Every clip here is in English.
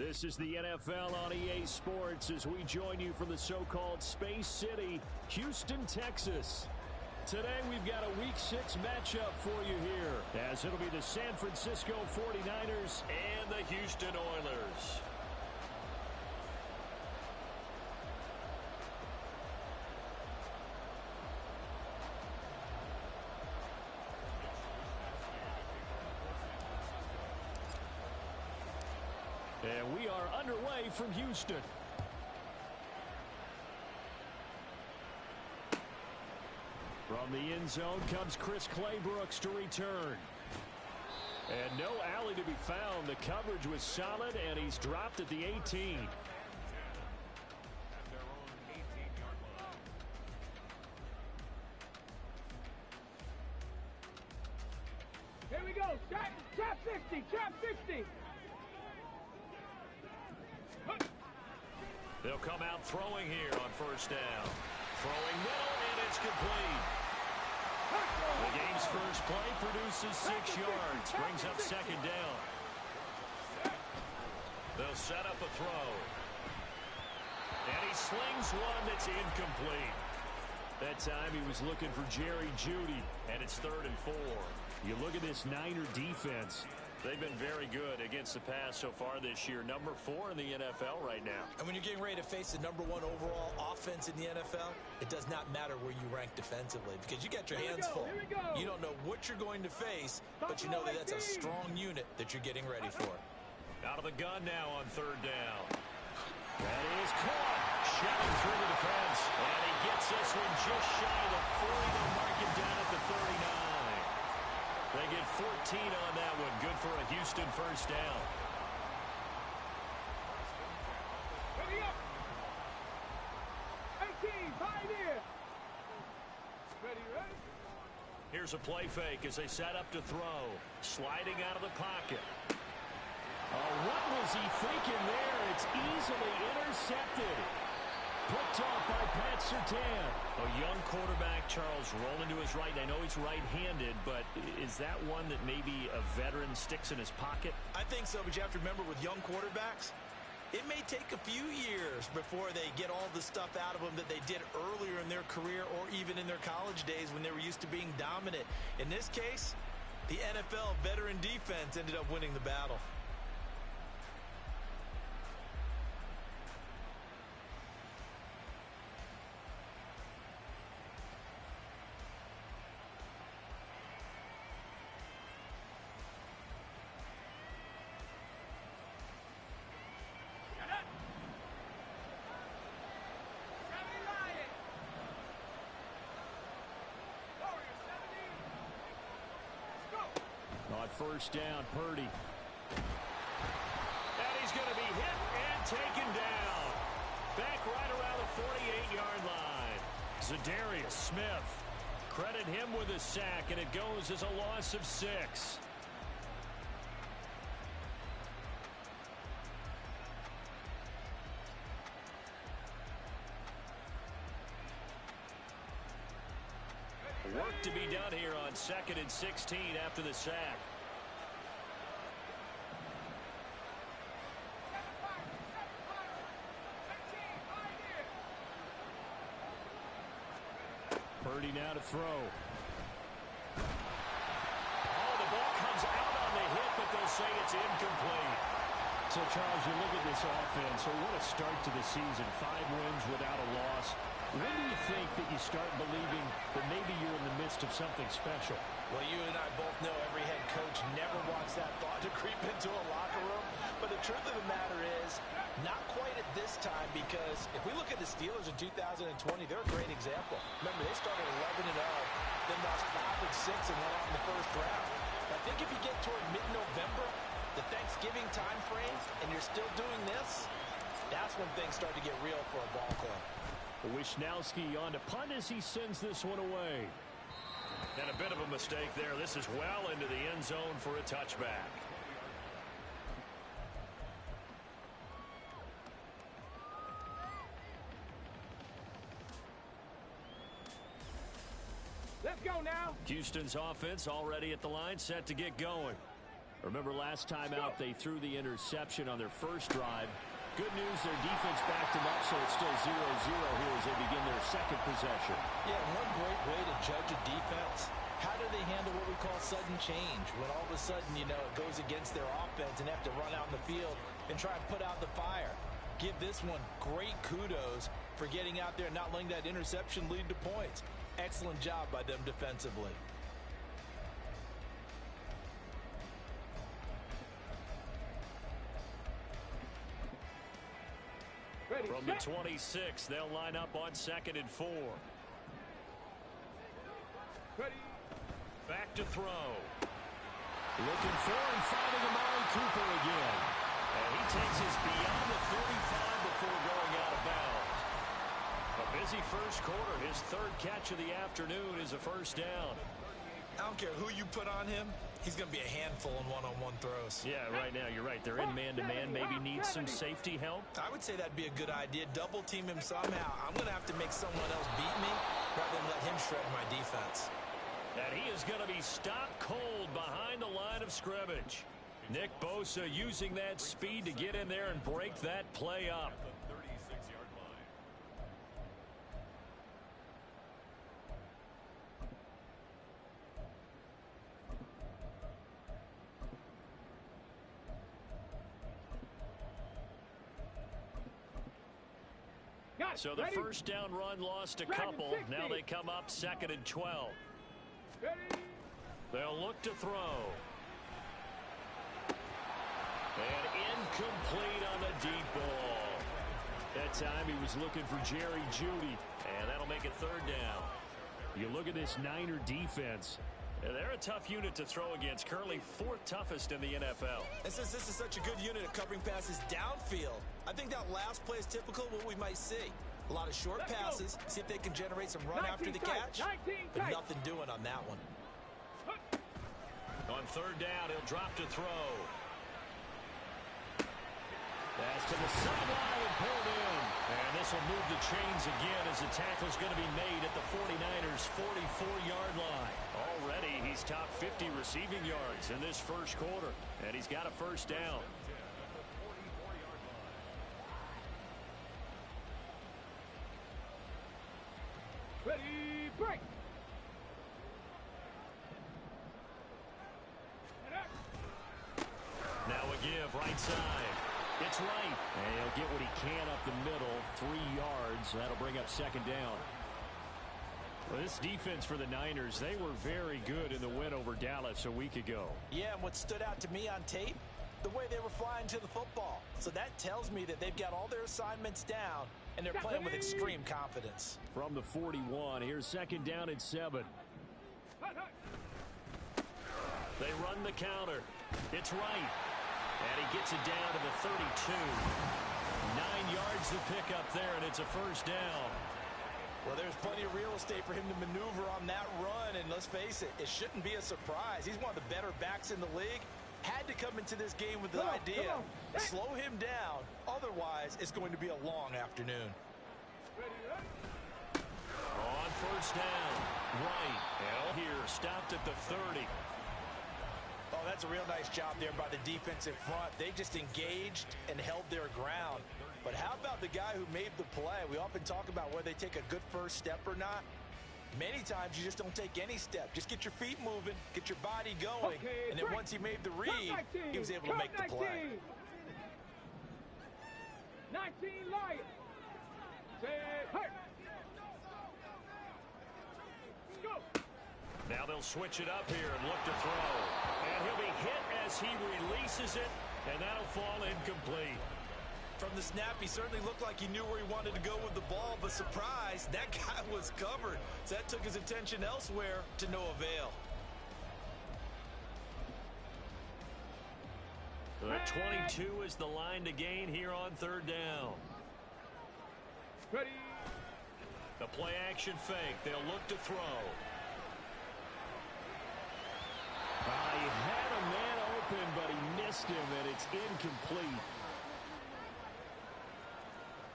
This is the NFL on EA Sports as we join you from the so-called Space City, Houston, Texas. Today we've got a Week 6 matchup for you here, as it'll be the San Francisco 49ers and the Houston Oilers. And we are underway from Houston. From the end zone comes Chris Claybrooks to return. And no alley to be found. The coverage was solid, and he's dropped at the 18. Here we go. Trap 60. Trap 60. They'll come out throwing here on first down. Throwing middle, and it's complete. The game's first play produces 6 yards. Brings up second down. They'll set up a throw. And he slings one that's incomplete. That time he was looking for Jerry Jeudy, and it's 3rd and 4. You look at this Niner defense. They've been very good against the pass so far this year. Number 4 in the NFL right now. And when you're getting ready to face the number 1 overall offense in the NFL, it does not matter where you rank defensively because you got your hands full. You don't know what you're going to face, but you know that that's a strong unit that you're getting ready for. Out of the gun now on 3rd down. That is caught. Shoving through the defense. And he gets this one just shy of the 40. They'll mark him down at the 39. They get 14 on that one. Good for a Houston first down. Ready up. 18, pioneer. Ready. Here's a play fake as they set up to throw. Sliding out of the pocket. Oh, what was he thinking there? It's easily intercepted. Picked off by Pat Surtain. A young quarterback, Charles, rolling to his right. I know he's right-handed, but is that one that maybe a veteran sticks in his pocket? I think so, but you have to remember with young quarterbacks, it may take a few years before they get all the stuff out of them that they did earlier in their career or even in their college days when they were used to being dominant. In this case, the NFL veteran defense ended up winning the battle. On first down, Purdy. And he's going to be hit and taken down. Back right around the 48-yard line. Zadarius Smith. Credit him with a sack, and it goes as a loss of 6. Work to be done here on 2nd and 16 after the sack. Purdy now to throw. Oh, the ball comes out on the hit, but they'll say it's incomplete. So, Charles, you look at this offense. So what a start to the season. 5 wins without a loss. When do you think that you start believing that maybe you're in the midst of something special? Well, you and I both know every head coach never wants that thought to creep into a locker room. But the truth of the matter is, not quite at this time, because if we look at the Steelers in 2020, they're a great example. Remember, they started 11-0, then lost 5-6 and went out in the first round. I think if you get toward mid-November, the Thanksgiving time frame, and you're still doing this, that's when things start to get real for a ball club. Wisnowski on to punt as he sends this one away. And a bit of a mistake there. This is well into the end zone for a touchback. Let's go now. Houston's offense already at the line, set to get going. Remember last time out they threw the interception on their first drive. Good news, their defense backed them up, so it's still 0-0 here as they begin their second possession. Yeah, one great way to judge a defense. How do they handle what we call sudden change? When all of a sudden, you know, it goes against their offense and they have to run out in the field and try and put out the fire. Give this one great kudos for getting out there and not letting that interception lead to points. Excellent job by them defensively. From the 26, they'll line up on 2nd and 4. Back to throw. Looking for and finding Amari Cooper again. And he takes us beyond the 35 before going out of bounds. A busy first quarter. His third catch of the afternoon is a first down. I don't care who you put on him. He's going to be a handful in one-on-one throws. Yeah, right now you're right. They're in man-to-man. Maybe needs some safety help. I would say that'd be a good idea. Double team him somehow. I'm going to have to make someone else beat me rather than let him shred my defense. And he is going to be stopped cold behind the line of scrimmage. Nick Bosa using that speed to get in there and break that play up. So the first down run lost a couple. Now they come up 2nd and 12. They'll look to throw. And incomplete on the deep ball. That time he was looking for Jerry Jeudy. And that'll make it 3rd down. You look at this Niner defense. They're a tough unit to throw against. Currently 4th toughest in the NFL. And since this is such a good unit at covering passes downfield, I think that last play is typical of what we might see. A lot of short passes, see if they can generate some run after the catch, but nothing doing on that one. On 3rd down, he'll drop to throw. Pass to the sideline and pulled in. And this will move the chains again as the tackle's going to be made at the 49ers' 44-yard line. Already, he's top 50 receiving yards in this first quarter, and he's got a first down. Ready, break. Now a give, right side. It's right. And he'll get what he can up the middle, 3 yards. That'll bring up 2nd down. Well, this defense for the Niners, they were very good in the win over Dallas a week ago. Yeah, and what stood out to me on tape, the way they were flying to the football. So that tells me that they've got all their assignments down, and they're playing with extreme confidence. From the 41, here's 2nd down and 7. They run the counter. It's right. And he gets it down to the 32. 9 yards to pick up there, and it's a first down. Well, there's plenty of real estate for him to maneuver on that run, and let's face it, it shouldn't be a surprise. He's one of the better backs in the league. Had to come into this game with the idea, slow him down, otherwise it's going to be a long afternoon. On 1st down, right. Hell here, stopped at the 30. Oh, that's a real nice job there by the defensive front. They just engaged and held their ground. But how about the guy who made the play? We often talk about whether they take a good first step or not. Many times you just don't take any step. Just get your feet moving, get your body going, and then once he made the read, he was able to make the play. 19 Lions. Hurt. Go. Now they'll switch it up here and look to throw. And he'll be hit as he releases it, and that'll fall incomplete. From the snap, he certainly looked like he knew where he wanted to go with the ball, but surprise, that guy was covered. So that took his attention elsewhere to no avail. The 22 is the line to gain here on 3rd down. Ready. The play action fake. They'll look to throw. He had a man open, but he missed him, and it's incomplete.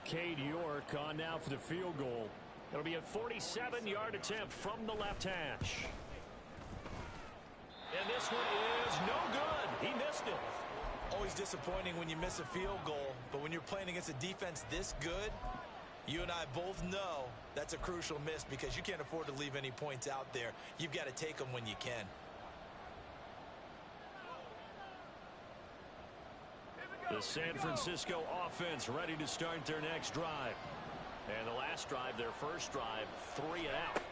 Cade York on now for the field goal. It'll be a 47-yard attempt from the left hash. And this one is no good. He missed it. Always disappointing when you miss a field goal, but when you're playing against a defense this good, you and I both know that's a crucial miss because you can't afford to leave any points out there. You've got to take them when you can. The San Francisco offense ready to start their next drive. And the last drive, their first drive, 3 and out.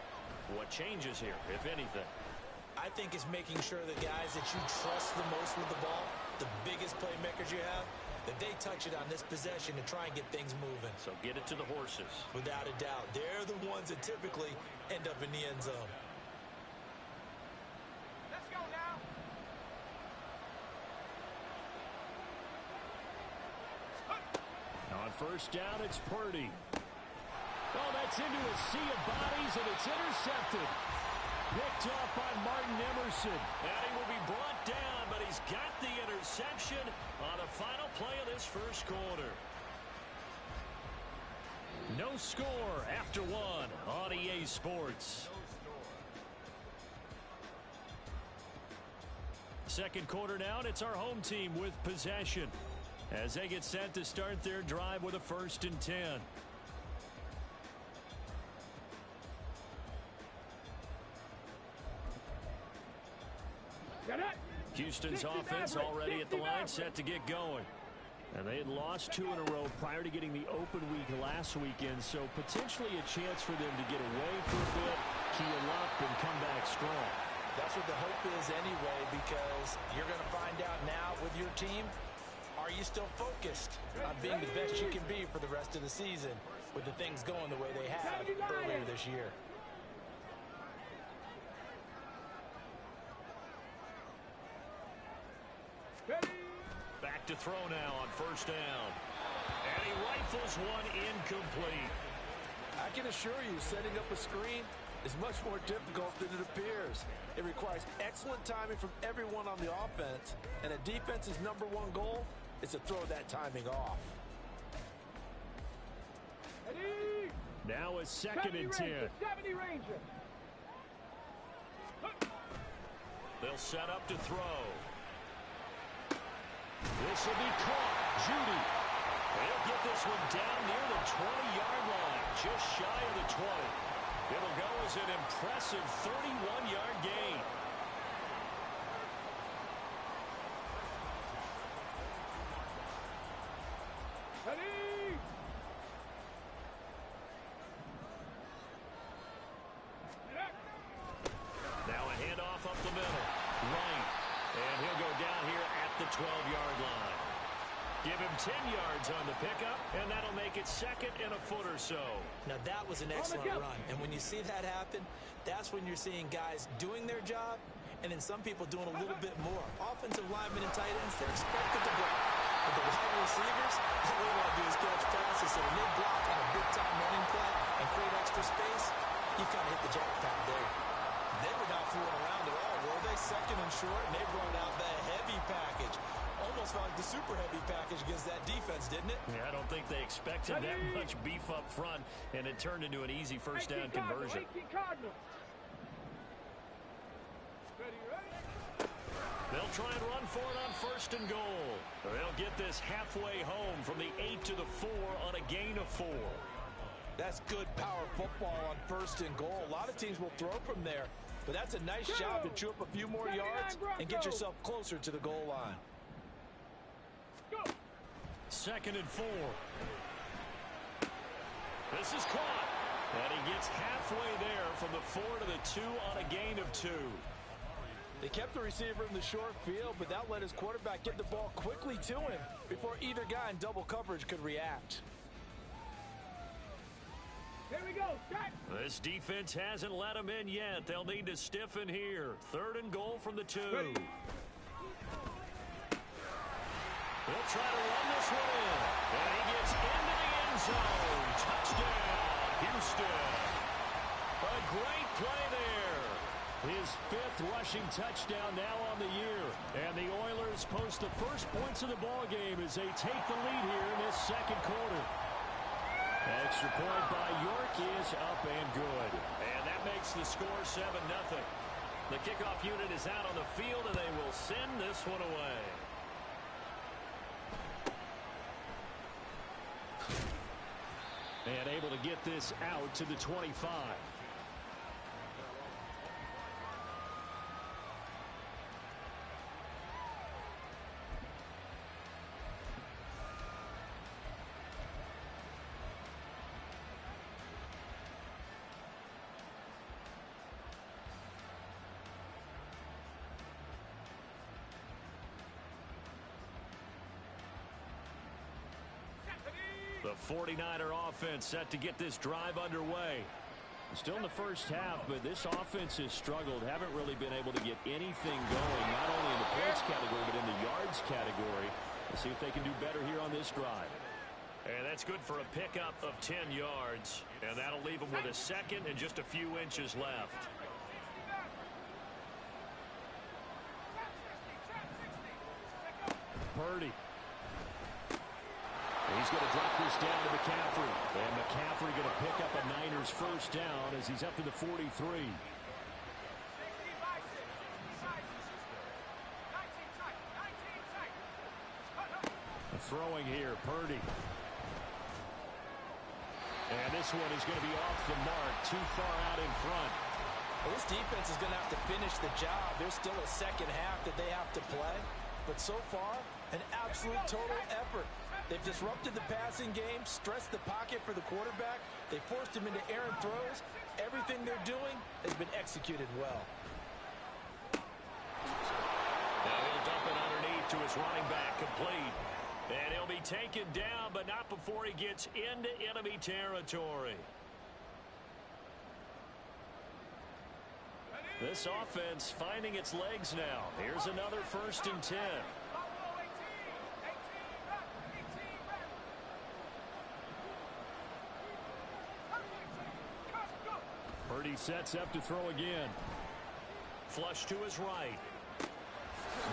What changes here, if anything? I think it's making sure the guys that you trust the most with the ball, the biggest playmakers you have, that they touch it on this possession to try and get things moving. So get it to the horses. Without a doubt. They're the ones that typically end up in the end zone. Let's go now. On first down, it's Purdy. Oh, that's into a sea of bodies, and it's intercepted. Picked off by Martin Emerson. And he will be brought down, but he's got the interception on the final play of this first quarter. No score after 1 on EA Sports. Second quarter now, and it's our home team with possession as they get set to start their drive with a 1st and 10. Houston's offense already at the line, set to get going. And they had lost 2 in a row prior to getting the open week last weekend, so potentially a chance for them to get away for a bit, keel up, and come back strong. That's what the hope is anyway, because you're going to find out now with your team, are you still focused on being the best you can be for the rest of the season with the things going the way they have earlier this year? Back to throw now on first down. And he rifles one incomplete. I can assure you, setting up a screen is much more difficult than it appears. It requires excellent timing from everyone on the offense, and a defense's #1 goal is to throw that timing off. Now a 2nd and 10. 70 Ranger. They'll set up to throw. This will be caught. Judy. They'll get this one down near the 20-yard line, just shy of the 20. It'll go as an impressive 31-yard gain. Now a handoff up the middle. Right. And he'll go down here at the 12-yard line. Give him 10 yards on the pickup, and that'll make it 2nd and a foot or so. Now, that was an excellent run. And when you see that happen, that's when you're seeing guys doing their job and then some people doing a little bit more. Offensive linemen and tight ends, they're expected to block. But the wide receivers, all they want to do is catch passes. So when they block on a big-time running play and create extra space, you kind of hit the jackpot there. They were not fooling around at all, were they? 2nd and short, and they brought out the heavy package. Almost like the super heavy package against that defense, didn't it? Yeah, I don't think they expected that much beef up front, and it turned into an easy first down conversion. They'll try and run for it on 1st and goal. They'll get this halfway home from the 8 to the 4 on a gain of 4. That's good power football on 1st and goal. A lot of teams will throw from there, but that's a nice job to chew up a few more yards and get yourself closer to the goal line. 2nd and 4. This is caught. And he gets halfway there from the 4 to the 2 on a gain of 2. They kept the receiver in the short field, but that let his quarterback get the ball quickly to him before either guy in double coverage could react. Here we go. Start. This defense hasn't let him in yet. They'll need to stiffen here. 3rd and goal from the 2. Ready. They'll try to run this one in. And he gets into the end zone. Touchdown, Houston. A great play there. His 5th rushing touchdown now on the year. And the Oilers post the first points of the ball game as they take the lead here in this 2nd quarter. Extra point by York is up and good. And that makes the score 7-0. The kickoff unit is out on the field, and they will send this one away. And able to get this out to the 25. The 49er offense set to get this drive underway. Still in the first half, but this offense has struggled. Haven't really been able to get anything going, not only in the points category, but in the yards category. Let's see if they can do better here on this drive. And that's good for a pickup of 10 yards. And that'll leave them with a second and just a few inches left. Purdy. He's going to drop this down to McCaffrey. And McCaffrey going to pick up a Niners first down as he's up to the 43. Throwing here, Purdy. And this one is going to be off the mark, too far out in front. Well, this defense is going to have to finish the job. There's still a second half that they have to play. But so far, an absolute total effort. They've disrupted the passing game, stressed the pocket for the quarterback. They forced him into errant throws. Everything they're doing has been executed well. Now he'll dump it underneath to his running back, complete. And he'll be taken down, but not before he gets into enemy territory. This offense finding its legs now. Here's another 1st and 10. Purdy sets up to throw again. Flush to his right.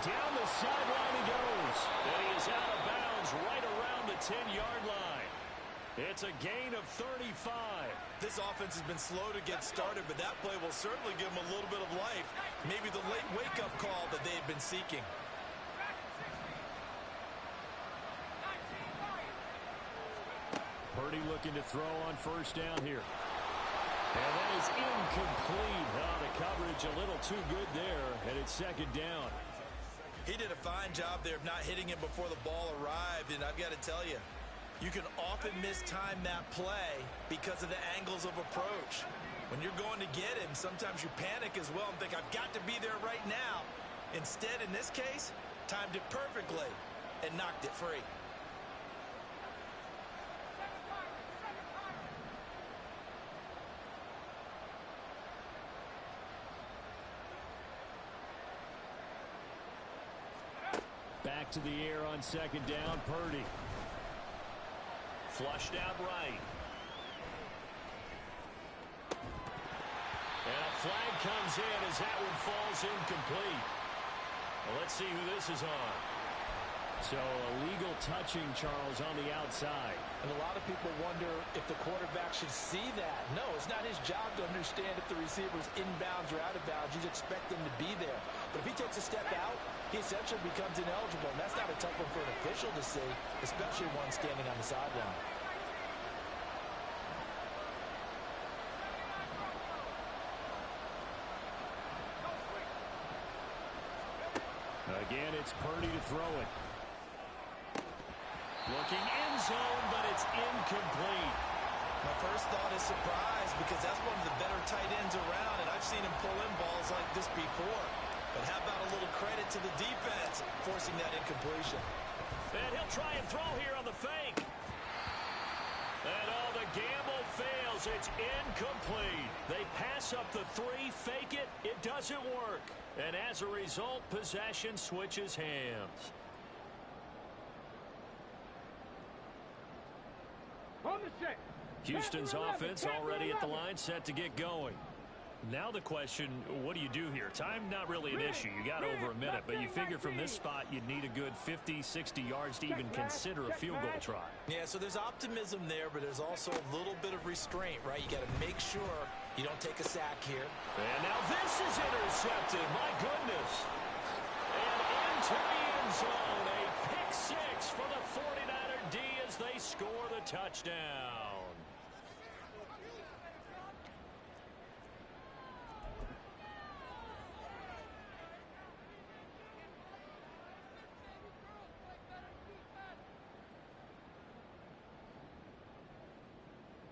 Down the sideline he goes. And he is out of bounds right around the 10-yard line. It's a gain of 35. This offense has been slow to get started, but that play will certainly give them a little bit of life. Maybe the late wake-up call that they've been seeking. Purdy looking to throw on first down here. And that is incomplete. Oh, the coverage a little too good there, and it's 2nd down. He did a fine job there of not hitting it before the ball arrived, and I've got to tell you, you can often mistime that play because of the angles of approach. When you're going to get him, sometimes you panic as well and think, I've got to be there right now. Instead, in this case, timed it perfectly and knocked it free. Back to the air on 2nd down, Purdy. Flushed out right. And a flag comes in as that one falls incomplete. Well, let's see who this is on. So illegal touching, Charles, on the outside. And a lot of people wonder if the quarterback should see that. No, it's not his job to understand if the receiver's inbounds or out of bounds. You just expect them to be there. But if he takes a step out, he essentially becomes ineligible. And that's not a tough one for an official to see, especially one standing on the sideline. Again, it's Purdy to throw it. Looking end zone, but it's incomplete. My first thought is surprise because that's one of the better tight ends around, and I've seen him pull in balls like this before. But how about a little credit to the defense forcing that incompletion? And he'll try and throw here on the fake. And oh, the gamble fails. It's incomplete. They pass up the 3, fake it. It doesn't work. And as a result, possession switches hands. On the set. Houston's offense already at the line, set to get going. Now the question, what do you do here? Time not really an issue. You got over a minute, but you figure from this spot you'd need a good 50, 60 yards to even consider a field goal try. Yeah, so there's optimism there, but there's also a little bit of restraint, right? You got to make sure you don't take a sack here. And now this is intercepted. My goodness. And into the end zone. A pick six for the 49er D as they score the touchdown.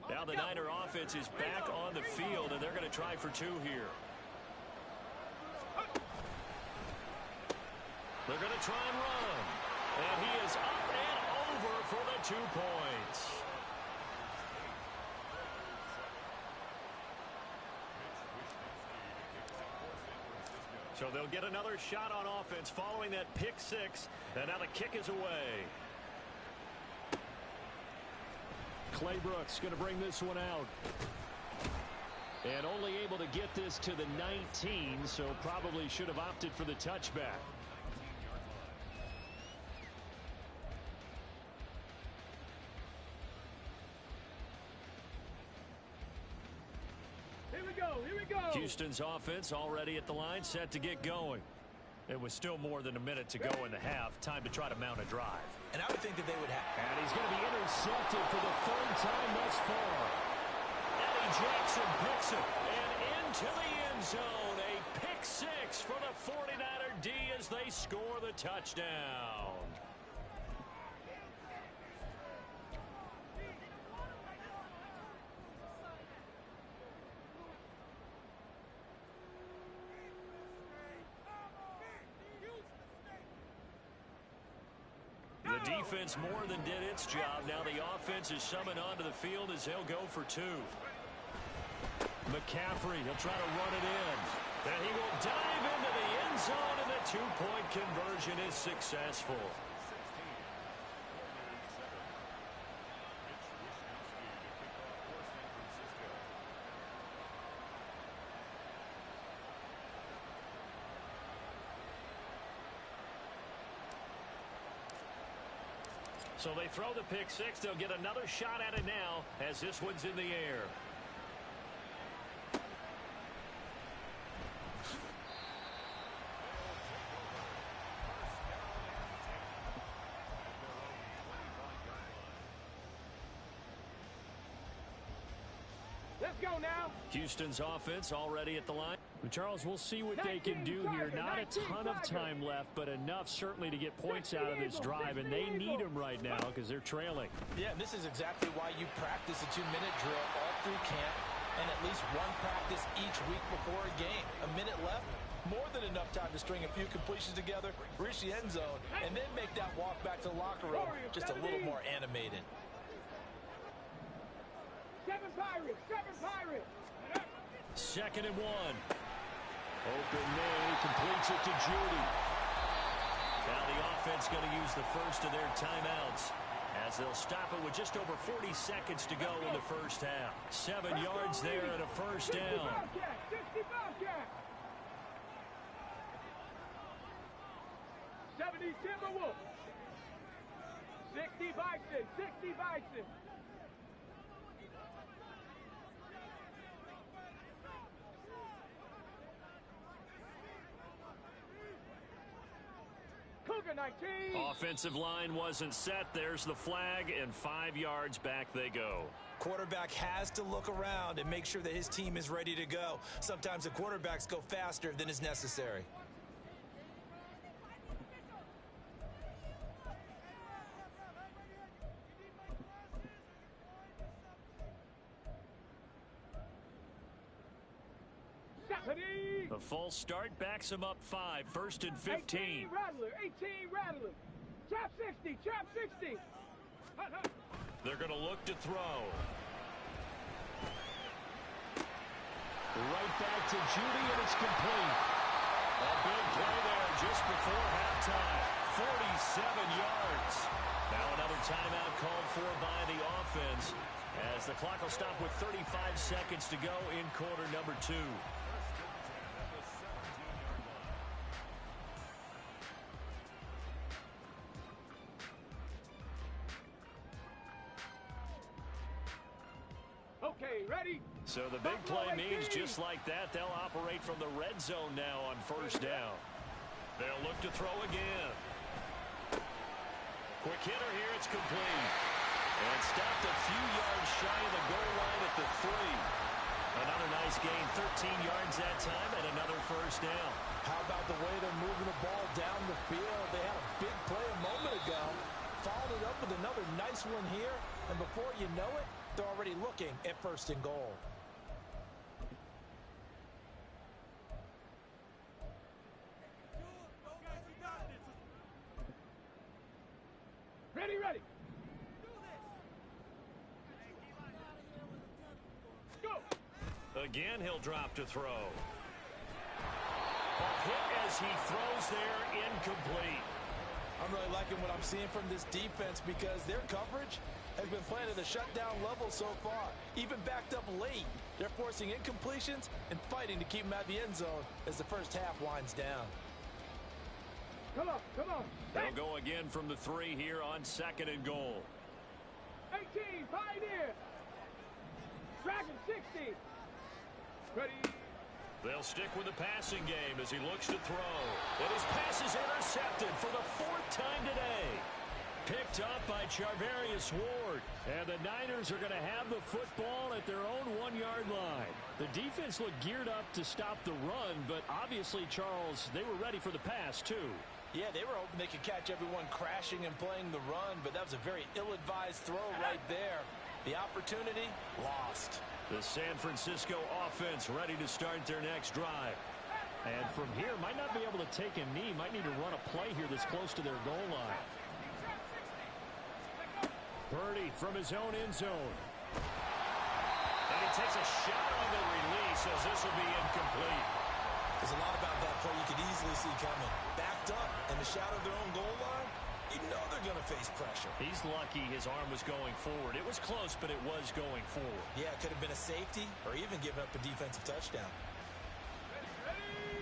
Now the Niner offense is back on the field, and they're going to try for two here. They're going to try and run. And he is up and over for the 2 points. So they'll get another shot on offense following that pick six. And now the kick is away. Clay Brooks going to bring this one out. And only able to get this to the 19, so probably should have opted for the touchback. Here we go, here we go. Houston's offense already at the line, set to get going. It was still more than a minute to go in the half. Time to try to mount a drive. And I would think that they would have. And he's going to be intercepted for the third time thus far. Eddie Jackson picks it. And into the end zone. A pick six for the 49er D as they score the touchdown. The defense more than did its job. Now the offense is summoned onto the field as they'll go for two. McCaffrey, he'll try to run it in. And he will dive into the end zone, and the two-point conversion is successful. So they throw the pick six. They'll get another shot at it now as this one's in the air. Let's go now. Houston's offense already at the line. Charles, we'll see what they can do here. Not a ton of time left, but enough certainly to get points out of this drive, and they need them right now because they're trailing. Yeah, and this is exactly why you practice a 2-minute drill all through camp and at least one practice each week before a game. A minute left, more than enough time to string a few completions together, reach the end zone, and then make that walk back to the locker room just a little more animated. Seven Pirates, seven Pirates. 2nd and 1. Open May completes it to Judy. Now the offense going to use the first of their timeouts as they'll stop it with just over 40 seconds to go in the first half. 7 yards there and a first down. 60 Bobcats. 70 Timberwolves. 60 Bison, 60 Bison. Cougar 19. Offensive line wasn't set. There's the flag, and 5 yards back they go. Quarterback has to look around and make sure that his team is ready to go. Sometimes the quarterbacks go faster than is necessary. The false start backs him up 5. 1st and 15. 18 Rattler, 18 Rattler. Trap 60, trap 60. They're going to look to throw. Right back to Judy, and it's complete. A big play there just before halftime. 47 yards. Now another timeout called for by the offense as the clock will stop with 35 seconds to go in quarter number 2. Okay, ready? So the big play means just like that, they'll operate from the red zone now on first down. They'll look to throw again. Quick hitter here, it's complete. And stopped a few yards shy of the goal line at the 3. Another nice gain, 13 yards that time, and another first down. How about the way they're moving the ball down the field? They had a big play a moment ago. Followed it up with another nice one here. And before you know it, they're already looking at first and goal. Ready, ready. Go. Again, he'll drop to throw. A hit as he throws there, incomplete. I'm really liking what I'm seeing from this defense because their coverage has been playing at a shutdown level so far. Even backed up late, they're forcing incompletions and fighting to keep them out of the end zone as the first half winds down. Come on, come on. They'll go again from the 3 here on second and goal. 18, Pioneer. Dragon 60. Ready. They'll stick with the passing game as he looks to throw. And his pass is intercepted for the 4th time today. Picked up by Charvarius Ward. And the Niners are going to have the football at their own 1-yard line. The defense looked geared up to stop the run, but obviously, Charles, they were ready for the pass, too. Yeah, they were hoping they could catch everyone crashing and playing the run, but that was a very ill-advised throw right there. The opportunity, lost. The San Francisco offense ready to start their next drive. And from here, might not be able to take a knee. Might need to run a play here that's close to their goal line. Purdy from his own end zone. And he takes a shot on the release as this will be incomplete. There's a lot about that play you could easily see coming. Backed up in the shadow of their own goal line, you know they're going to face pressure. He's lucky his arm was going forward. It was close, but it was going forward. Yeah, it could have been a safety or even give up a defensive touchdown.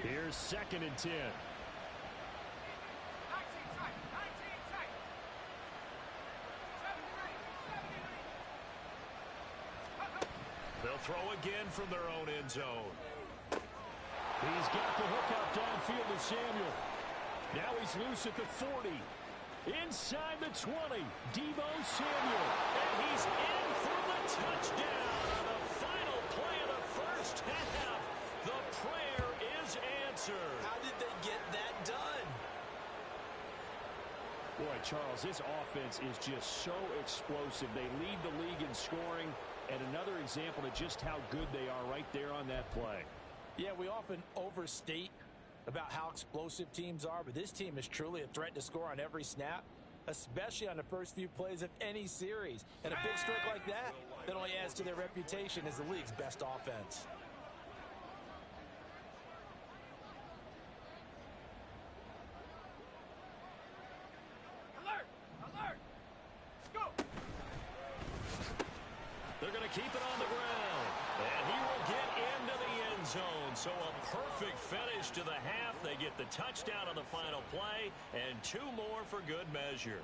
Here's second and 10. They'll throw again from their own end zone. He's got the hook out downfield to Samuel. Now he's loose at the 40. Inside the 20. Deebo Samuel. And he's in for the touchdown on the final play of the first half. The prayer is answered. How did they get that done? Boy, Charles, this offense is just so explosive. They lead the league in scoring, and another example of just how good they are right there on that play. Yeah, we often overstate about how explosive teams are, but this team is truly a threat to score on every snap, especially on the first few plays of any series. And a big streak like that only adds to their reputation as the league's best offense. Alert! Alert! Go! They're going to keep it on the ground. And he will get into the end zone. So a perfect finish to the half. They get the touchdown on the final play, and 2 more for good measure.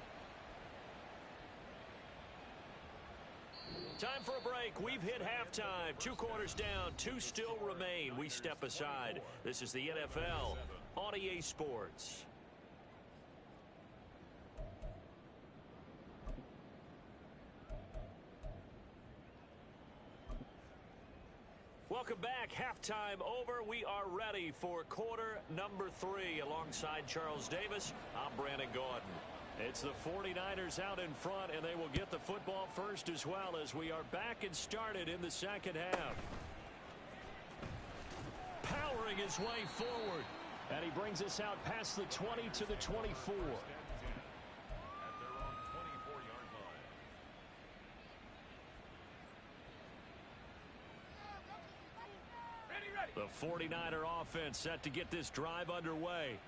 Time for a break. We've hit halftime. 2 quarters down, 2 still remain. We step aside. This is the NFL on EA Sports. Welcome back. Halftime over. We are ready for quarter number 3. Alongside Charles Davis, I'm Brandon Gordon. It's the 49ers out in front, and they will get the football first as well as we are back and started in the second half. Powering his way forward. And he brings us out past the 20 to the 24. The 49er offense set to get this drive underway.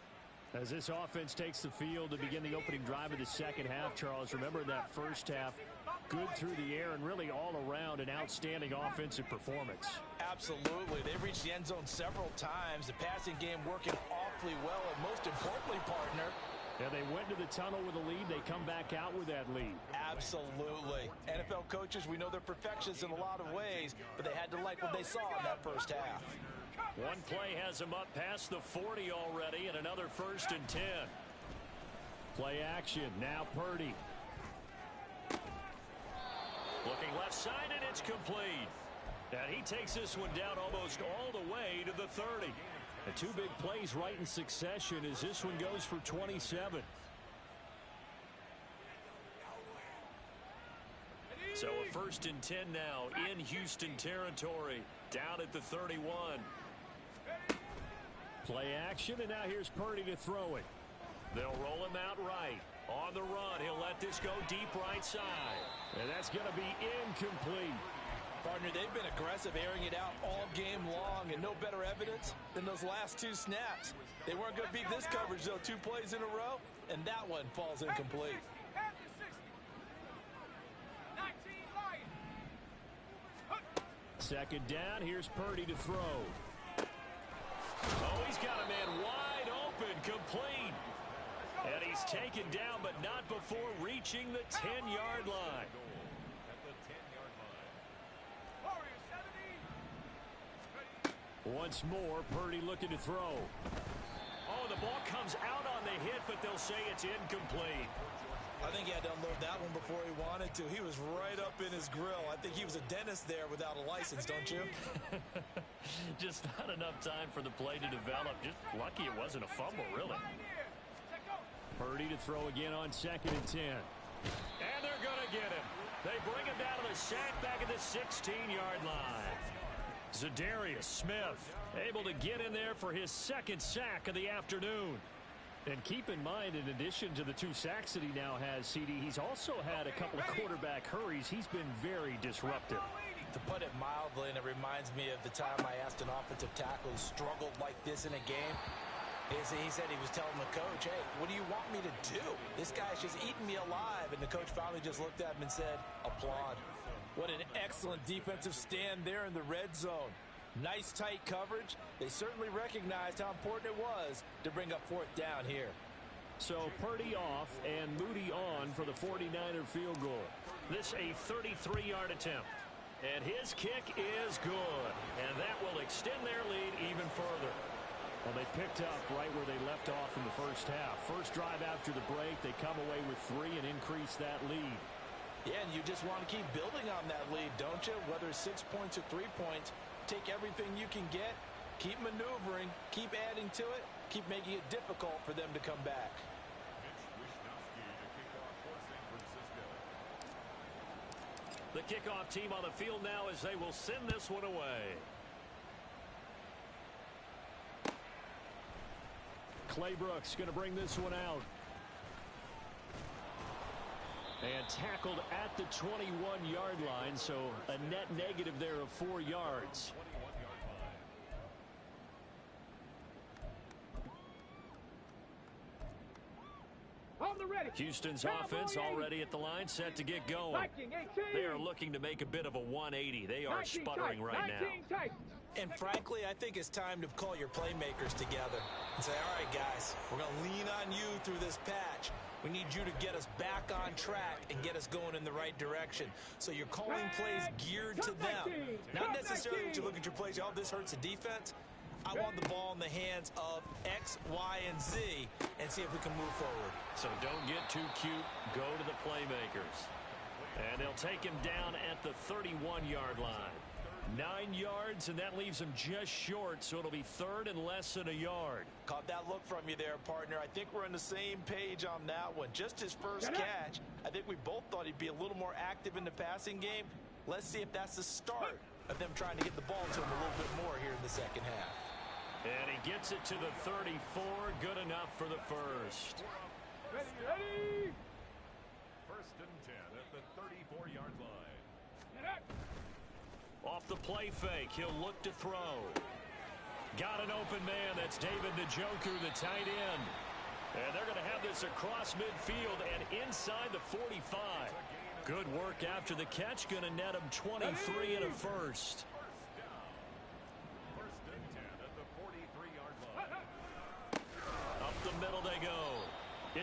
As this offense takes the field to begin the opening drive of the second half, Charles, remember that first half, good through the air and really all around an outstanding offensive performance. Absolutely. They've reached the end zone several times. The passing game working awfully well. And most importantly, partner, And they went to the tunnel with a lead. They come back out with that lead. Absolutely. NFL coaches, we know they're perfectionists in a lot of ways, but they had to like what they saw in that first half. One play has them up past the 40 already, and another 1st and 10. Play action. Now Purdy. Looking left side, and it's complete. And he takes this one down almost all the way to the 30. The 2 big plays right in succession as this one goes for 27. So a 1st and 10 now in Houston territory, down at the 31. Play action, and now here's Purdy to throw it. They'll roll him out right. On the run, he'll let this go deep right side. And that's going to be incomplete. Partner, they've been aggressive, airing it out all game long, and no better evidence than those last 2 snaps. They weren't going to beat this coverage, though, 2 plays in a row, and that one falls incomplete. Second down, here's Purdy to throw. Oh, he's got a man wide open, complete. And he's taken down, but not before reaching the 10-yard line. Once more, Purdy looking to throw. Oh, the ball comes out on the hit, but they'll say it's incomplete. I think he had to unload that one before he wanted to. He was right up in his grill. I think he was a dentist there without a license, don't you? Just not enough time for the play to develop. Just lucky it wasn't a fumble, really. Purdy to throw again on 2nd and 10. And they're going to get him. They bring him down to the sack back at the 16-yard line. Zadarius Smith able to get in there for his 2nd sack of the afternoon. And keep in mind, in addition to the 2 sacks that he now has, CD, he's also had a couple of quarterback hurries. He's been very disruptive. To put it mildly, and it reminds me of the time I asked an offensive tackle who struggled like this in a game. He said he was telling the coach, hey, what do you want me to do? This guy's just eating me alive. And the coach finally just looked at him and said, applaud. What an excellent defensive stand there in the red zone. Nice tight coverage. They certainly recognized how important it was to bring up 4th down here. So Purdy off and Moody on for the 49er field goal. This a 33-yard attempt. And his kick is good. And that will extend their lead even further. Well, they picked up right where they left off in the first half. First drive after the break, they come away with 3 and increase that lead. Yeah, and you just want to keep building on that lead, don't you? Whether it's 6 points or 3 points, take everything you can get, keep maneuvering, keep adding to it, keep making it difficult for them to come back. The kickoff team on the field now as they will send this one away. Clay Brooks going to bring this one out. And tackled at the 21-yard line, so a net negative there of 4 yards. Houston's offense already at the line, set to get going. They are looking to make a bit of a 180. They are sputtering right now. And frankly, I think it's time to call your playmakers together and say, all right, guys, we're going to lean on you through this patch. We need you to get us back on track and get us going in the right direction. So you're calling plays geared to them. Not necessarily to look at your plays, oh, this hurts the defense. I want the ball in the hands of X, Y, and Z and see if we can move forward. So don't get too cute. Go to the playmakers. And they'll take him down at the 31-yard line. 9 yards, and that leaves him just short, so it'll be 3rd and less than a yard. Caught that look from you there, partner. I think we're on the same page on that one. Just his first catch, I think we both thought he'd be a little more active in the passing game. Let's see if that's the start of them trying to get the ball to him a little bit more here in the second half. And he gets it to the 34. Good enough for the first. Ready. 1st and 10 at the 34-yard line. Off the play fake, he'll look to throw. Got an open man. That's David Njoku, the tight end. And they're going to have this across midfield and inside the 45. Good work after the catch. Going to net him 23 and a first. 1st and 10 at the 43-yard line. Up the middle they go.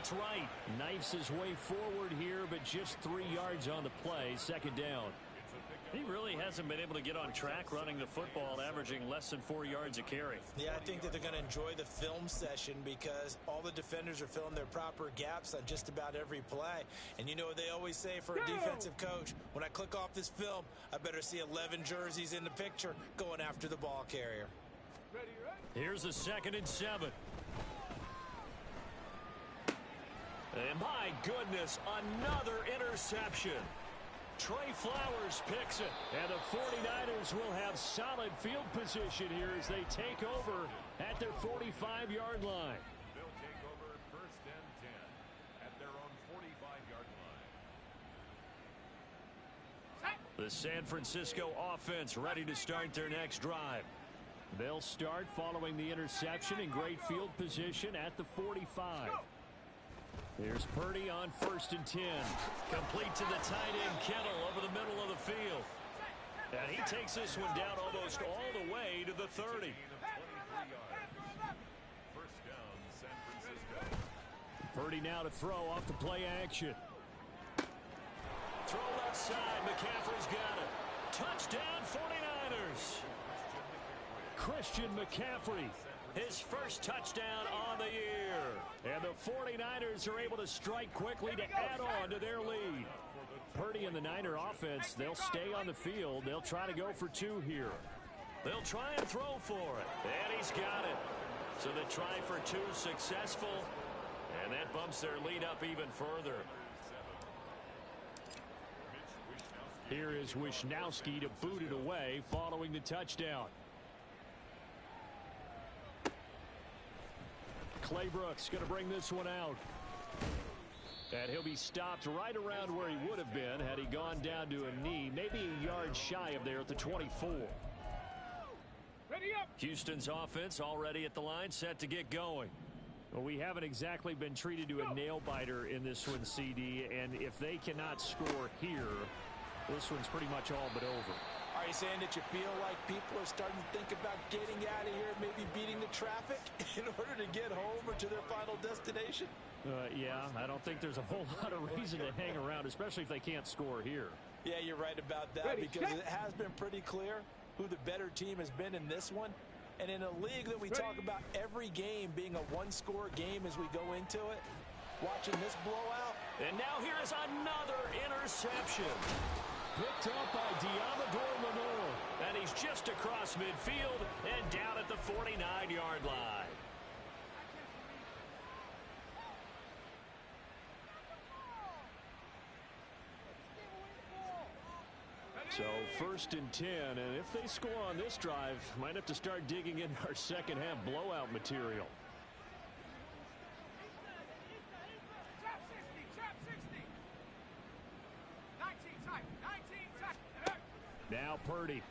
gets right. Knifes his way forward here, but just 3 yards on the play. Second down. He really hasn't been able to get on track running the football, averaging less than 4 yards a carry. Yeah, I think that they're going to enjoy the film session because all the defenders are filling their proper gaps on just about every play. And you know what they always say for a defensive coach? When I click off this film, I better see 11 jerseys in the picture going after the ball carrier. Here's a 2nd and 7. And my goodness, another interception. Trey Flowers picks it, and the 49ers will have solid field position here as they take over at their 45-yard line. They'll take over 1st and 10 at their own 45-yard line. The San Francisco offense ready to start their next drive. They'll start following the interception in great field position at the 45. Here's Purdy on 1st and 10. Complete to the tight end Kittle over the middle of the field. And he takes this one down almost all the way to the 30. 1st down, San Francisco. Purdy now to throw off the play action. Throw left side. McCaffrey's got it. Touchdown 49ers. Christian McCaffrey. His first touchdown on the year. And the 49ers are able to strike quickly to add on to their lead. Purdy and the Niner offense, they'll stay on the field. They'll try to go for 2 here. They'll try and throw for it. And he's got it. So the try for 2 successful. And that bumps their lead up even further. Here is Wishnowski to boot it away following the touchdown. Claybrooks going to bring this one out. And he'll be stopped right around where he would have been had he gone down to a knee, maybe a yard shy of there at the 24. Ready up. Houston's offense already at the line, set to get going. Well, we haven't exactly been treated to a nail-biter in this one, CD, and if they cannot score here, this one's pretty much all but over. Are you saying that you feel like people are starting to think about getting out of here, maybe beating the traffic in order to get home or to their final destination? Yeah, I don't think there's a whole lot of reason to hang around, especially if they can't score here. Yeah, you're right about that because it has been pretty clear who the better team has been in this one. And in a league that we talk about every game being a one-score game as we go into it, watching this blowout. And now here is another interception. Picked up by Diamador Lenore. And he's just across midfield and down at the 49-yard line. So 1st and 10, and if they score on this drive, might have to start digging into our second half blowout material. Trap 60. 19 tight. Now Purdy.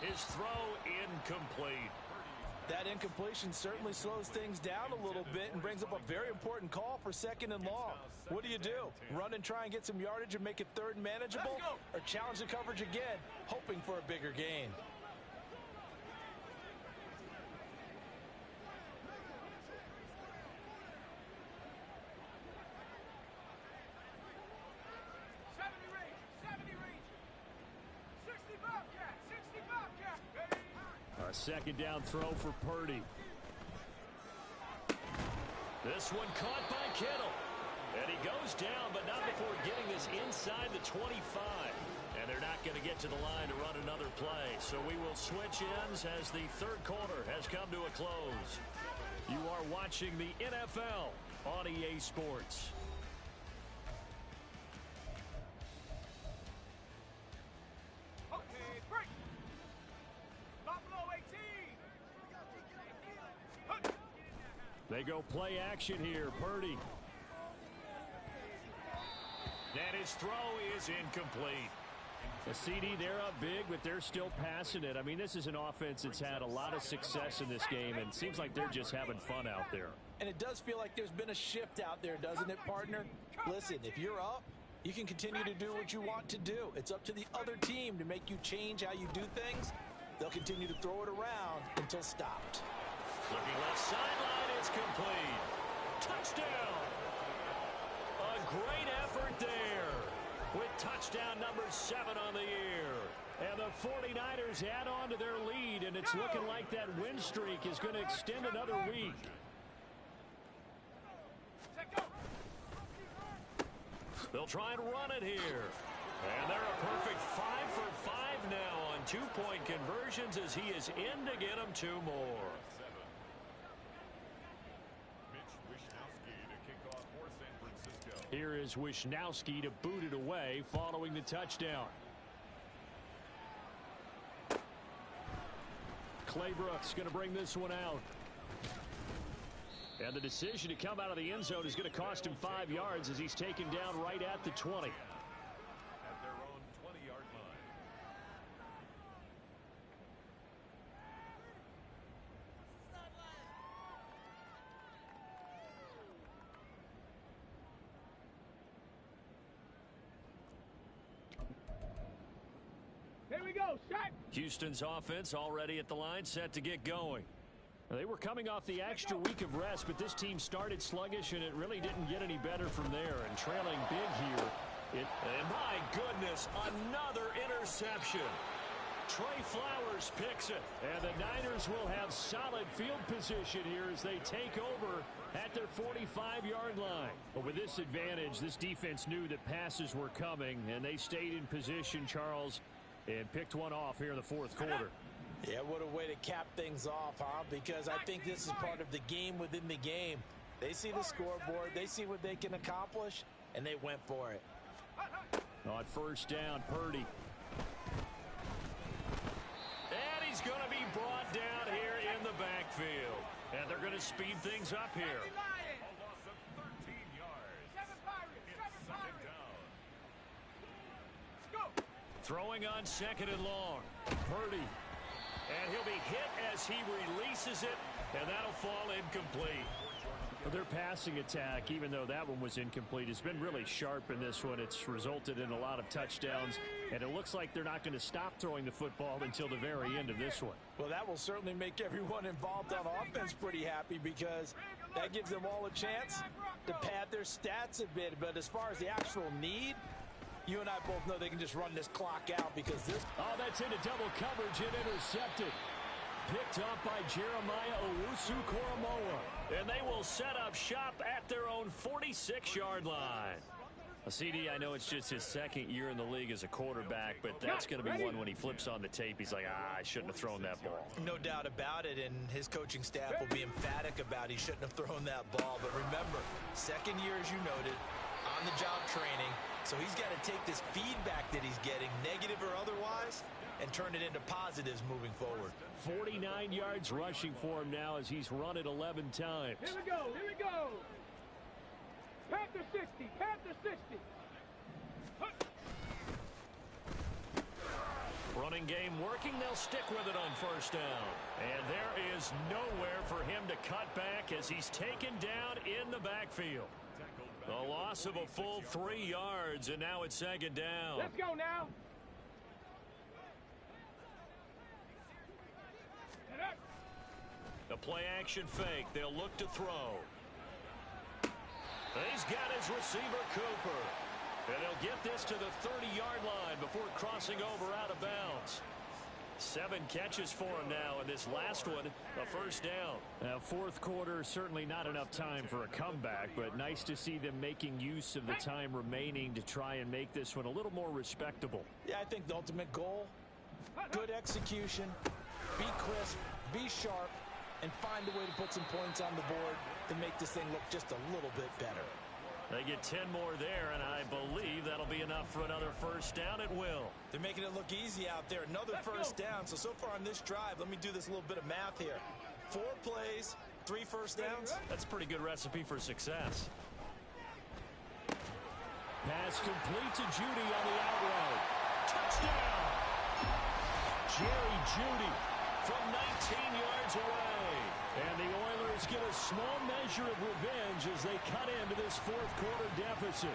His throw incomplete. That incompletion certainly slows things down a little bit and brings up a very important call for 2nd and long. What do? Run and try and get some yardage and make it 3rd and manageable? Or challenge the coverage again, hoping for a bigger gain? A 2nd down throw for Purdy. This one caught by Kittle. And he goes down, but not before getting this inside the 25. And they're not going to get to the line to run another play. So we will switch ends as the 3rd quarter has come to a close. You are watching the NFL on EA Sports. They go play action here. Purdy. And his throw is incomplete. The CD, they're up big, but they're still passing it. I mean, this is an offense that's had a lot of success in this game, and it seems like they're just having fun out there. And it does feel like there's been a shift out there, doesn't it, partner? Listen, if you're up, you can continue to do what you want to do. It's up to the other team to make you change how you do things. They'll continue to throw it around until stopped. Looking left sideline, it's complete. Touchdown! A great effort there with touchdown number 7 on the year. And the 49ers add on to their lead, and it's looking like that win streak is going to extend another week. They'll try and run it here. And they're a perfect 5 for 5 now on 2-point conversions as he is in to get them 2 more. Here is Wishnowski to boot it away following the touchdown. Claybrooks going to bring this one out. And the decision to come out of the end zone is going to cost him 5 yards as he's taken down right at the 20. At their own 20-yard line. Here we go, shot. Houston's offense already at the line, set to get going. They were coming off the extra week of rest, but this team started sluggish, and it really didn't get any better from there. And trailing big here. And my goodness, another interception. Trey Flowers picks it. And the Niners will have solid field position here as they take over at their 45-yard line. But with this advantage, this defense knew that passes were coming, and they stayed in position, Charles, and picked one off here in the fourth quarter. Yeah, what a way to cap things off, huh? Because I think this is part of the game within the game. They see the scoreboard, they see what they can accomplish, and they went for it. On first down, Purdy. And he's going to be brought down here in the backfield. And they're going to speed things up here. A loss of 13 yards. It's second down. Throwing on second and long. Purdy. And he'll be hit as he releases it, and that'll fall incomplete. Their passing attack, even though that one was incomplete, has been really sharp in this one. It's resulted in a lot of touchdowns, and it looks like they're not going to stop throwing the football until the very end of this one. Well, that will certainly make everyone involved on offense pretty happy because that gives them all a chance to pad their stats a bit. But as far as the actual need, you and I both know they can just run this clock out because this... Oh, that's into double coverage and intercepted. Picked up by Jeremiah Owusu-Koramoah. And they will set up shop at their own 46-yard line. CD, I know it's just his second year in the league as a quarterback, but that's going to be one when he flips on the tape. He's like, I shouldn't have thrown that ball. No doubt about it, and his coaching staff will be emphatic about he shouldn't have thrown that ball. But remember, second year, as you noted, on-the-job training, so he's got to take this feedback that he's getting, negative or otherwise, and turn it into positives moving forward. 49 yards rushing for him now as he's run it 11 times. Here we go, here we go. Panther 60, Panther 60. Running game working, they'll stick with it on first down. And there is nowhere for him to cut back as he's taken down in the backfield. A loss of a full 3 yards, and now it's second down. Let's go now. A play-action fake. They'll look to throw. He's got his receiver, Cooper. And they'll get this to the 30-yard line before crossing over out of bounds. 7 catches for him now, and this last one, a first down. Now, fourth quarter, certainly not enough time for a comeback, but nice to see them making use of the time remaining to try and make this one a little more respectable. Yeah, I think the ultimate goal, good execution, be crisp, be sharp, and find a way to put some points on the board to make this thing look just a little bit better. They get 10 more there, and I believe that'll be enough for another first down. It will. They're making it look easy out there. Another first down. So far on this drive, let me do this little bit of math here. 4 plays, 3 first downs. That's a pretty good recipe for success. Pass complete to Judy on the out route. Touchdown! Jerry Judy from 19 yards away. And the Oilers get a small measure of revenge as they cut into this fourth quarter deficit.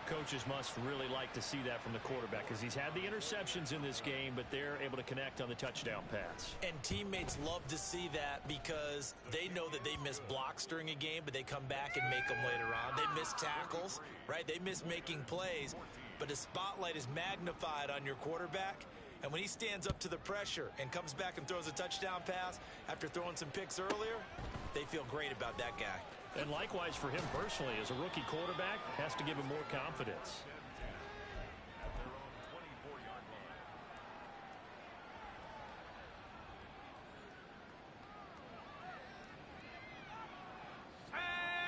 Coaches must really like to see that from the quarterback because he's had the interceptions in this game, but they're able to connect on the touchdown pass. And teammates love to see that because they know that they miss blocks during a game, but they come back and make them later on. They miss tackles, right? They miss making plays, but the spotlight is magnified on your quarterback. And when he stands up to the pressure and comes back and throws a touchdown pass after throwing some picks earlier, they feel great about that guy. And likewise for him personally, as a rookie quarterback, has to give him more confidence.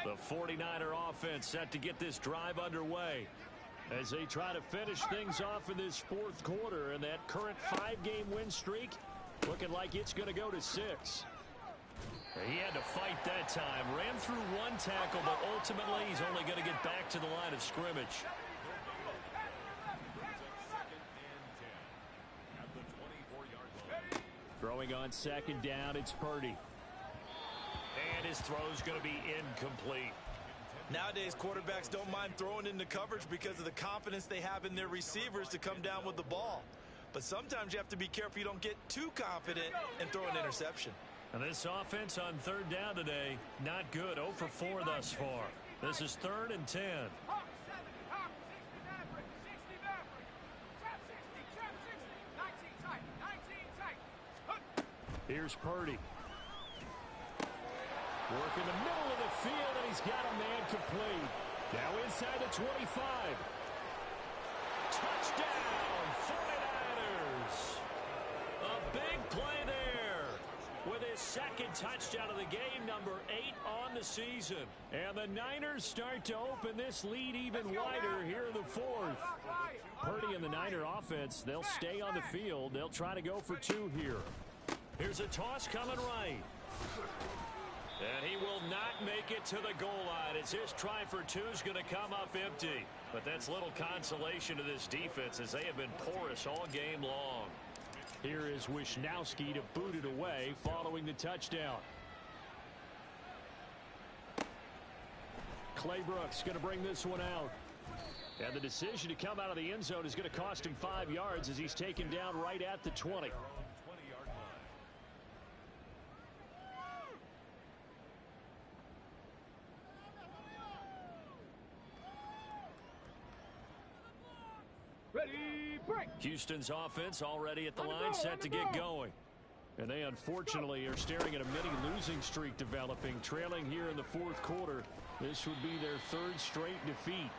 The 49er offense set to get this drive underway as they try to finish things off in this fourth quarter, and that current 5-game win streak looking like it's going to go to 6. He had to fight that time. Ran through one tackle, but ultimately he's only going to get back to the line of scrimmage. Throwing on second down, it's Purdy. And his throw's going to be incomplete. Nowadays, quarterbacks don't mind throwing into coverage because of the confidence they have in their receivers to come down with the ball. But sometimes you have to be careful you don't get too confident and throw an interception. And this offense on third down today, not good. 0 for 4 thus far. This is 3rd and 10. Here's Purdy. Work in the middle of the field, and he's got a man complete. Now inside the 25. Touchdown, 49ers. A big play there with his second touchdown of the game, number 8 on the season. And the Niners start to open this lead even wider here in the 4th. Purdy and the Niner offense, they'll stay on the field. They'll try to go for 2 here. Here's a toss coming right. And he will not make it to the goal line as his try for 2 is going to come up empty. But that's little consolation to this defense as they have been porous all game long. Here is Wisnowski to boot it away following the touchdown. Claybrooks going to bring this one out. And the decision to come out of the end zone is going to cost him 5 yards as he's taken down right at the 20. Ready, break. Houston's offense already at the line, set to get going. And they unfortunately are staring at a mini losing streak developing, trailing here in the 4th quarter. This would be their 3rd straight defeat.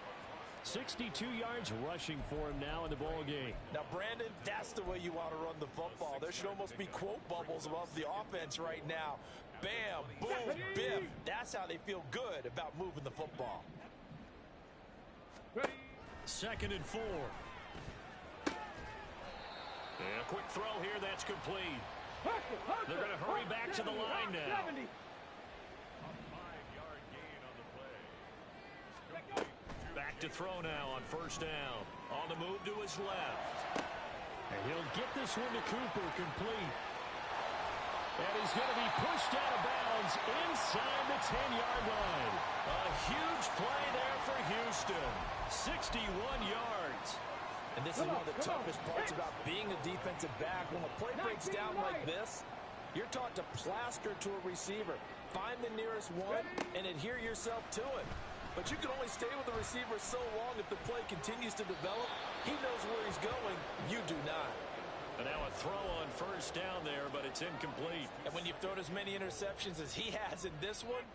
62 yards rushing for him now in the ball game. Now, Brandon, that's the way you want to run the football. There should almost be quote bubbles above the offense right now. Bam, boom, biff. That's how they feel good about moving the football. 2nd and 4. And a quick throw here, that's complete. They're going to hurry back to the line now. Back to throw now on 1st down. On the move to his left. And he'll get this one to Cooper, complete. And he's going to be pushed out of bounds inside the 10-yard line. A huge play there for Houston. 61 yards. And this is one of the toughest parts about being a defensive back. When a play breaks down like this, you're taught to plaster to a receiver. Find the nearest one and adhere yourself to it. But you can only stay with the receiver so long if the play continues to develop. He knows where he's going. You do not. And now a throw on 1st down there, but it's incomplete. And when you've thrown as many interceptions as he has in this one,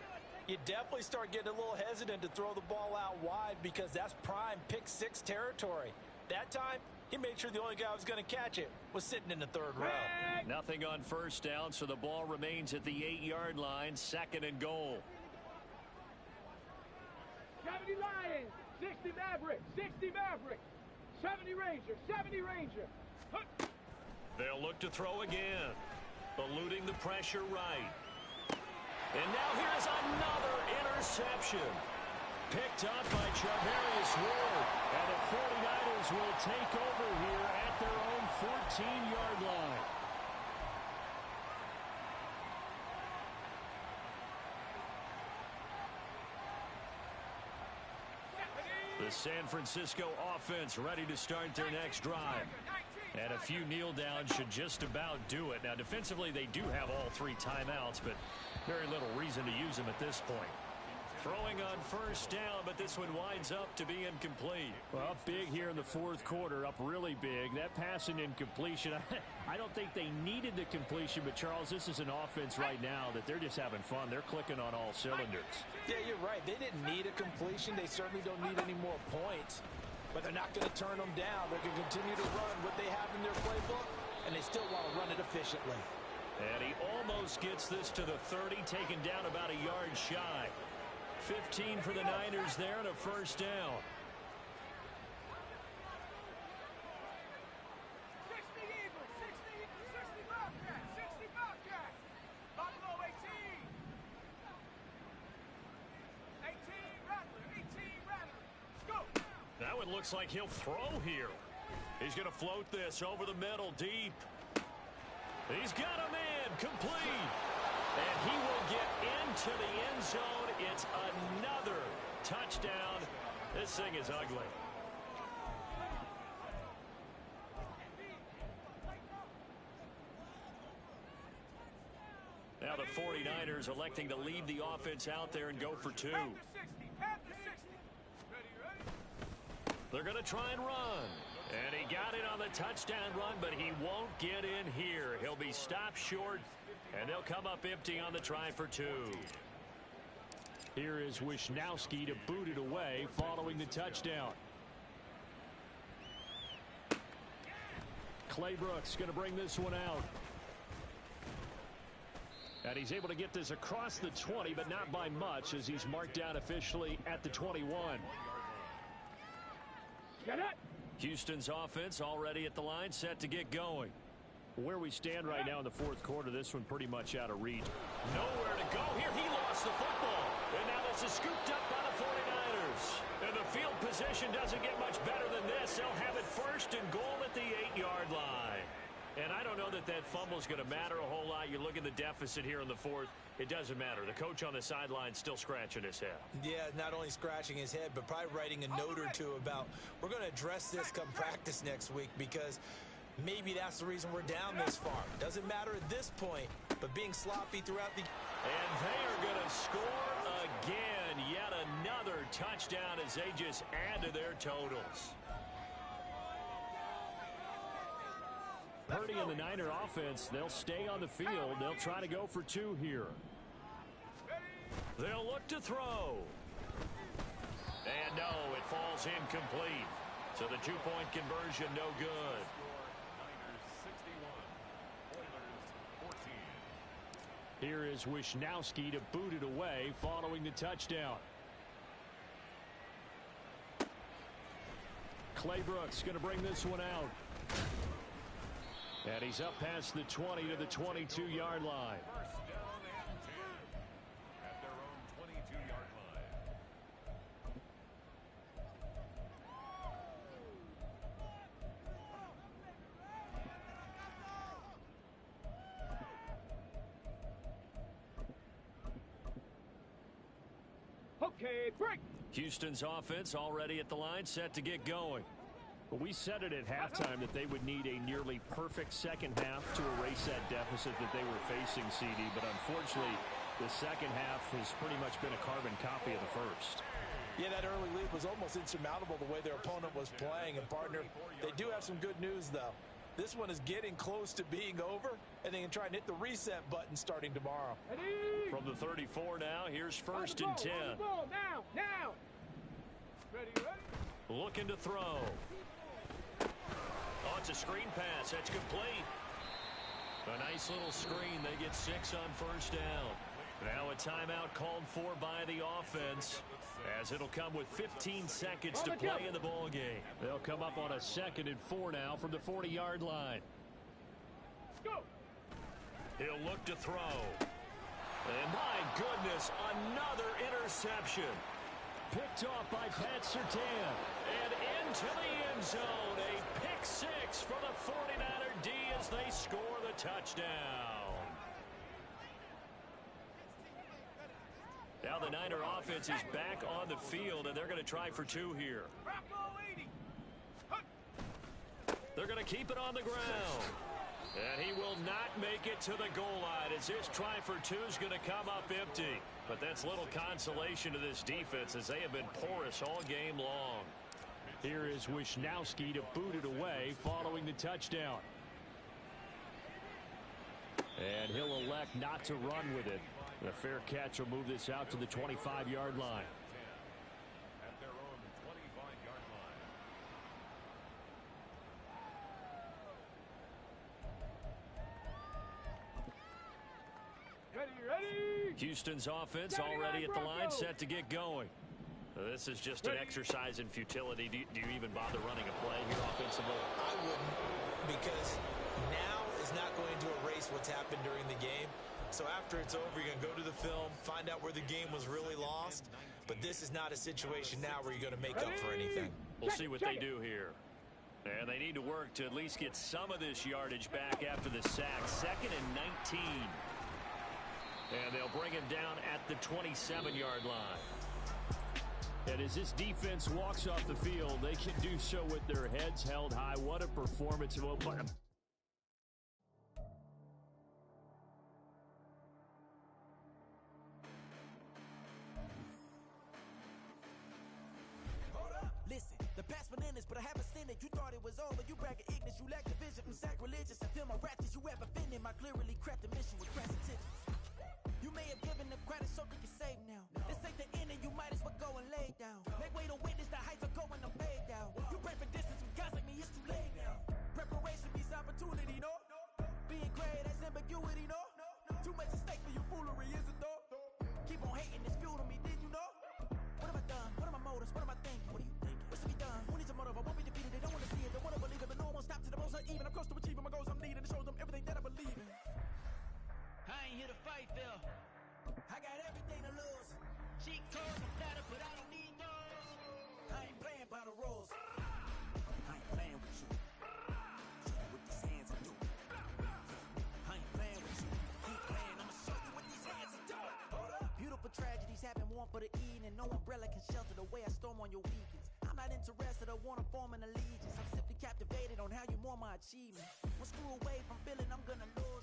you definitely start getting a little hesitant to throw the ball out wide because that's prime pick-6 territory. That time, he made sure the only guy who was going to catch it was sitting in the 3rd row. Nothing on 1st down, so the ball remains at the 8-yard line, 2nd and goal. 70 Lions, 60 Maverick, 60 Maverick, 70 Ranger, 70 Ranger. They'll look to throw again, eluding the pressure right. And now here's another interception. Picked up by Charvarius Ward. And the 49ers will take over here at their own 14-yard line. The San Francisco offense ready to start their next drive. And a few kneel downs should just about do it. Now, defensively, they do have all 3 timeouts, but very little reason to use them at this point. Throwing on first down, but this one winds up to be incomplete. Well, up big here in the fourth quarter, up really big. That pass and incompletion, I don't think they needed the completion, but Charles, this is an offense right now that they're just having fun. They're clicking on all cylinders. Yeah, you're right. They didn't need a completion. They certainly don't need any more points, but they're not going to turn them down. They're going to continue to run what they have in their playbook, and they still want to run it efficiently. And he almost gets this to the 30, taken down about a yard shy. 15 for the Niners there and a first down. 60 Eagles, 60 Bobcats, 60 Bobcats. Buffalo 18. 18 Rattler. Go. That one looks like he'll throw here. He's going to float this over the middle deep. He's got a man complete. And he will get into the end zone. It's another touchdown. This thing is ugly. Now the 49ers electing to leave the offense out there and go for 2. They're going to try and run. And he got it on the touchdown run, but he won't get in here. He'll be stopped short, and they'll come up empty on the try for 2. Here is Wisnowski to boot it away following the touchdown. Claybrooks going to bring this one out. And he's able to get this across the 20, but not by much, as he's marked down officially at the 21. Get it. Houston's offense already at the line, set to get going. Where we stand right now in the fourth quarter, this one pretty much out of reach. Nowhere to go here. He lost the football. And now this is scooped up by the 49ers. And the field position doesn't get much better than this. They'll have it first and goal at the 8-yard line. And I don't know that that fumble is going to matter a whole lot. You look at the deficit here in the fourth. It doesn't matter. The coach on the sideline still scratching his head. Yeah, not only scratching his head, but probably writing a note or two about, we're going to address this come practice next week, because maybe that's the reason we're down this far. Doesn't matter at this point, but being sloppy throughout the... And they are going to score again. Yet another touchdown as they just add to their totals. Purdy and the Niner offense, they'll stay on the field. They'll try to go for 2 here. They'll look to throw. And no, it falls incomplete. So the 2-point conversion no good. Here is Wisnowski to boot it away following the touchdown. Claybrooks going to bring this one out. And he's up past the 20 to the 22-yard line. First down and 10 at their own 22-yard line. Okay, break. Houston's offense already at the line, set to get going. But we said it at halftime that they would need a nearly perfect second half to erase that deficit that they were facing, CD. But unfortunately, the second half has pretty much been a carbon copy of the first. Yeah, that early lead was almost insurmountable the way their opponent was playing. And, partner, they do have some good news, though. This one is getting close to being over, and they can try and hit the reset button starting tomorrow. Ready. From the 34 now, here's first and 10. Now. Ready. Looking to throw. Oh, it's a screen pass. That's complete. A nice little screen. They get 6 on first down. Now a timeout called for by the offense, as it'll come with 15 seconds to play in the ball game. They'll come up on a 2nd and 4 now from the 40-yard line. Go. He'll look to throw. And my goodness, another interception. Picked off by Pat Surtain. And into the end zone. A pick 6 for the 49er D as they score the touchdown. Now the Niner offense is back on the field, and they're going to try for two here. They're going to keep it on the ground. And he will not make it to the goal line as this try for two is going to come up empty. But that's little consolation to this defense as they have been porous all game long. Here is Wisnowski to boot it away following the touchdown. And he'll elect not to run with it. A fair catch will move this out to the 25-yard line. At their own 25-yard line. Ready. Houston's offense already at the line, set to get going. This is just an exercise in futility. Do you even bother running a play here offensively? I wouldn't, because now is not going to erase what's happened during the game. So after it's over, you're going to go to the film, find out where the game was really lost. But this is not a situation now where you're going to make up for anything. We'll see what they do here. And they need to work to at least get some of this yardage back after the sack. 2nd and 19. And they'll bring him down at the 27-yard line. And as this defense walks off the field, they can do so with their heads held high. What a performance. Listen, the past bananas, but I haven't seen it. You thought it was over. You bragging ignorance. You lack the vision. I'm sacrilegious. I feel my wrath as you ever been in. My clearly crafted mission with crass intentions. You may have given them credit so they can save now. This ain't the end and you might as well go and lay down. Make way to witness the heights are going, I'm paid down. You pray for distance with guys like me, it's too late now. Preparation means opportunity, no? Being great has ambiguity, no? Too much at stake for your foolery, is it though? Keep on hating, it's fuel to me, did you know? What have I done? What are my motives? What am I thinking? What are you thinking? What's to be done? Who needs a motive? I won't be defeated. They don't want to see it. They want to believe it, but no one won't stop to the most uneven. I'm close to achieving my goals. I'm needing to show them everything that I believe in. I ain't here to fight, Phil. I got everything to lose. Cheat codes and data, but I don't need those. I ain't playing by the rules. I ain't playing with you. Show you what these hands are doing. I ain't playing with you. Keep playing, I'ma show you what these hands are doing. Hold up. Beautiful tragedies happen, one for the evening. No umbrella can shelter the way I storm on your weekends. I'm not interested, I wanna form an allegiance. I'm simply captivated on how you more my achievements. One screw away from feeling I'm gonna lose.